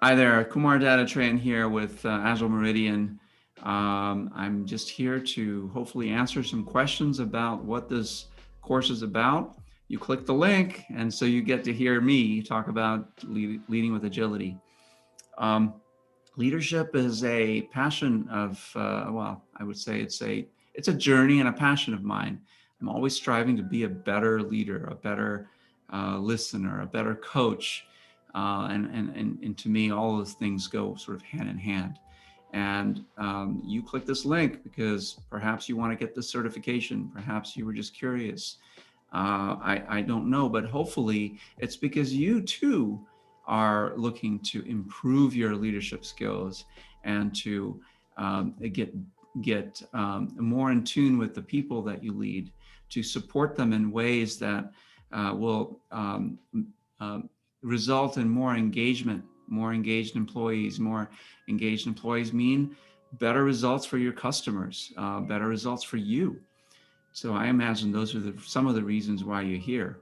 Hi there, Kumar Datatran here with Agile Meridian. I'm just here to hopefully answer some questions about what this course is about. You click the link, and so you get to hear me talk about leading with agility. Um, Leadership is a passion of, I would say it's a journey and a passion of mine. I'm always striving to be a better leader, a better listener, a better coach, and to me, all those things go sort of hand in hand. And you click this link because perhaps you want to get this certification, perhaps you were just curious. I don't know, but hopefully it's because you too are looking to improve your leadership skills and to get more in tune with the people that you lead, to support them in ways that will uh, result in more engagement, more engaged employees. More engaged employees mean better results for your customers, better results for you. So I imagine those are some of the reasons why you're here.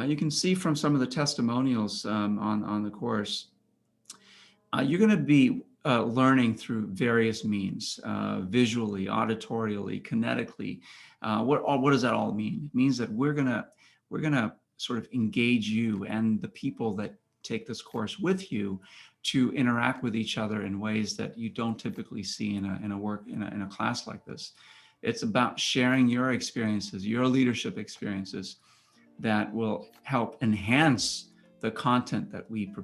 You can see from some of the testimonials on the course, you're going to be learning through various means, visually, auditorially, kinetically. What does that all mean? It means that we're gonna sort of engage you and the people that take this course with you to interact with each other in ways that you don't typically see in a class like this. It's about sharing your experiences, your leadership experiences, that will help enhance the content that we have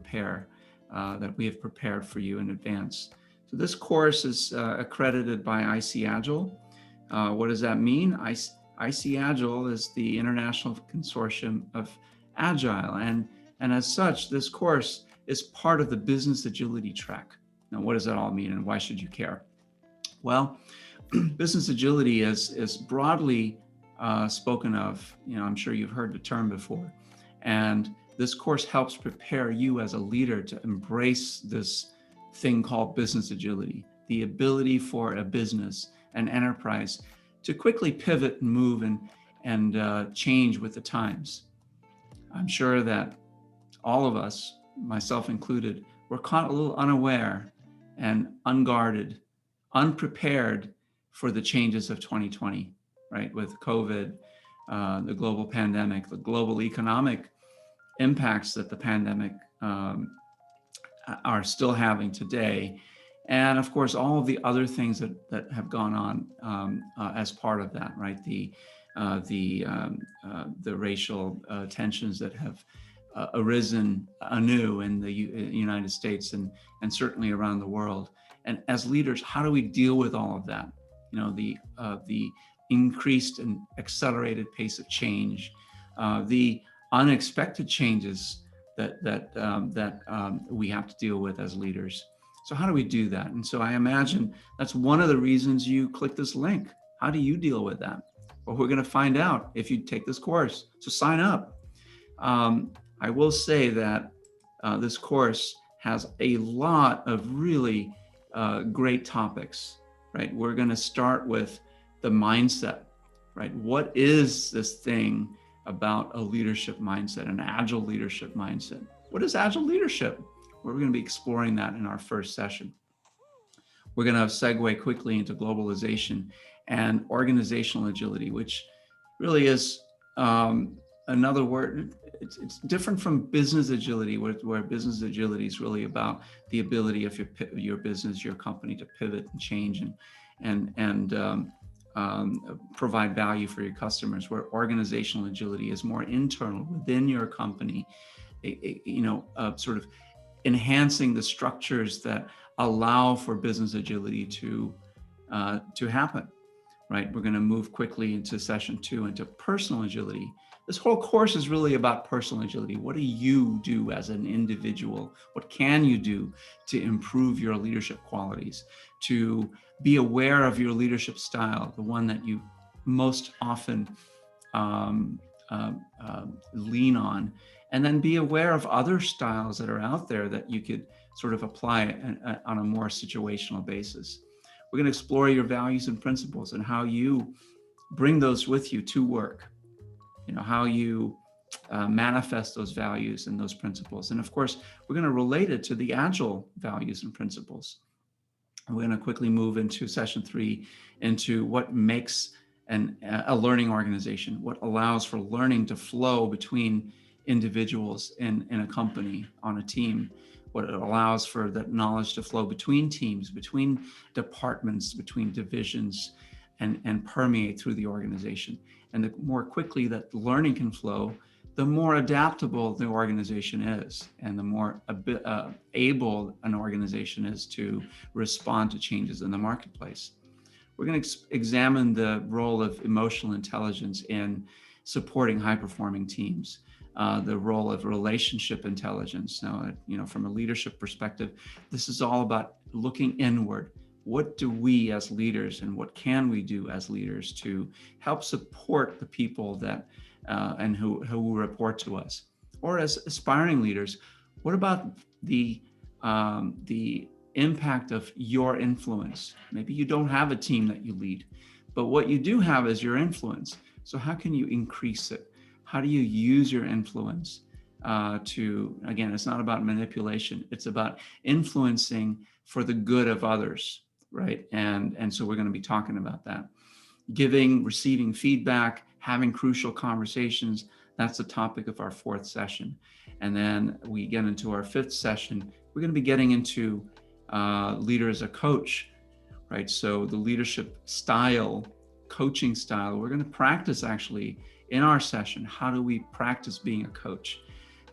prepared for you in advance. So this course is accredited by IC Agile. What does that mean? IC Agile is the International Consortium of Agile, and as such, this course is part of the business agility track. Now, what does that all mean, and why should you care? Well, business agility is broadly spoken of. I'm sure you've heard the term before, and this course helps prepare you as a leader to embrace this thing called business agility, the ability for a business, an enterprise, to quickly pivot and move and change with the times. I'm sure that all of us, myself included, were caught a little unaware and unguarded, unprepared for the changes of 2020, right? With COVID, the global pandemic, the global economic impacts that the pandemic are still having today, and of course all of the other things that have gone on as part of that, right? The racial tensions that have arisen anew in the United States and certainly around the world. And as leaders, how do we deal with all of that? The increased and accelerated pace of change, the unexpected changes that we have to deal with as leaders. So how do we do that? And so I imagine that's one of the reasons you click this link. How do you deal with that? Well, we're going to find out if you take this course. So sign up. I will say that this course has a lot of really great topics, right? We're going to start with the mindset, right? What is this thing about a leadership mindset, an agile leadership mindset? What is agile leadership? We're going to be exploring that in our first session. We're going to segue quickly into globalization and organizational agility, which really is another word. It's different from business agility, where business agility is really about the ability of your business, your company to pivot and change and provide value for your customers, where organizational agility is more internal within your company, sort of enhancing the structures that allow for business agility to happen, right? We're going to move quickly into session 2 into personal agility. This whole course is really about personal agility. What do you do as an individual? What can you do to improve your leadership qualities, to be aware of your leadership style, the one that you most often lean on, and then be aware of other styles that are out there that you could sort of apply on a more situational basis. We're going to explore your values and principles and how you bring those with you to work. How you manifest those values and those principles. And of course, we're going to relate it to the Agile values and principles. We're going to quickly move into session 3 into what makes a learning organization, what allows for learning to flow between individuals in a company, on a team, what it allows for that knowledge to flow between teams, between departments, between divisions, and permeate through the organization. And the more quickly that learning can flow, the more adaptable the organization is, and the more able an organization is to respond to changes in the marketplace. We're going to examine the role of emotional intelligence in supporting high-performing teams, the role of relationship intelligence. Now, from a leadership perspective, this is all about looking inward. What do we as leaders, and what can we do as leaders to help support the people that and who report to us? Or as aspiring leaders, what about the impact of your influence? Maybe you don't have a team that you lead, but what you do have is your influence. So how can you increase it? How do you use your influence again, it's not about manipulation, it's about influencing for the good of others, right? And so we're going to be talking about that. Giving, receiving feedback, having crucial conversations, that's the topic of our 4th session. And then we get into our 5th session. We're going to be getting into leader as a coach, right? So the leadership style, coaching style, we're going to practice actually in our session. How do we practice being a coach?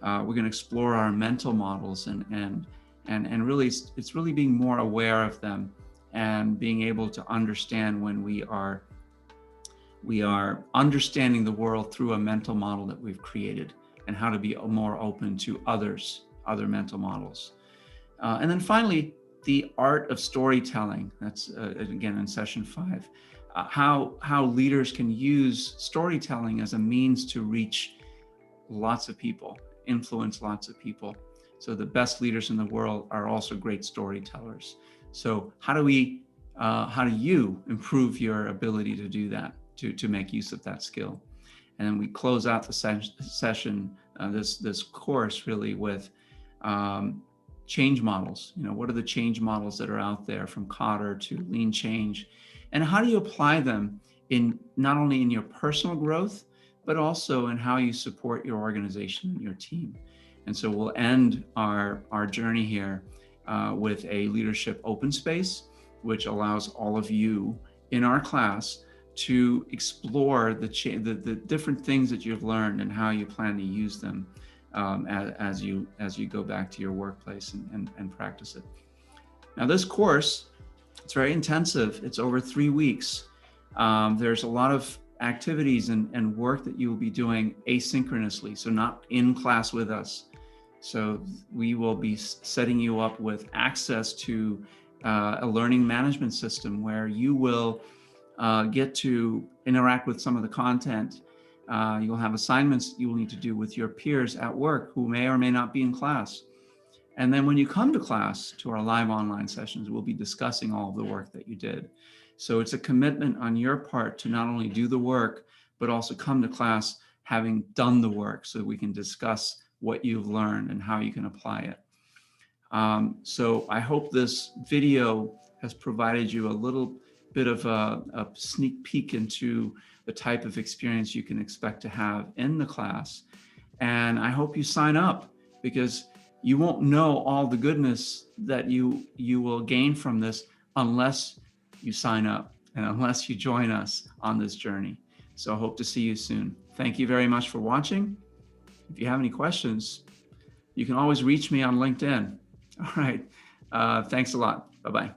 We're going to explore our mental models and really, it's really being more aware of them and being able to understand when we are understanding the world through a mental model that we've created, and how to be more open to other mental models. And then finally, the art of storytelling. That's again in session 5. How leaders can use storytelling as a means to reach lots of people, influence lots of people. So the best leaders in the world are also great storytellers. So how do you improve your ability to do that, to make use of that skill? And then we close out the session, this course really with change models. What are the change models that are out there, from Cotter to Lean Change, and how do you apply them in not only in your personal growth, but also in how you support your organization and your team. And so we'll end our journey here with a leadership open space, which allows all of you in our class to explore the different things that you've learned and how you plan to use them as you go back to your workplace and practice it. Now, this course, it's very intensive. It's over 3 weeks. There's a lot of activities and work that you will be doing asynchronously, so not in class with us. So we will be setting you up with access to a learning management system where you will get to interact with some of the content. You'll have assignments you will need to do with your peers at work who may or may not be in class. And then when you come to class, to our live online sessions, we'll be discussing all of the work that you did. So it's a commitment on your part to not only do the work, but also come to class having done the work, so we can discuss what you've learned and how you can apply it. So I hope this video has provided you a little bit of a sneak peek into the type of experience you can expect to have in the class. And I hope you sign up, because you won't know all the goodness that you will gain from this unless you sign up and unless you join us on this journey. So I hope to see you soon. Thank you very much for watching. If you have any questions, you can always reach me on LinkedIn. All right. Thanks a lot. Bye-bye.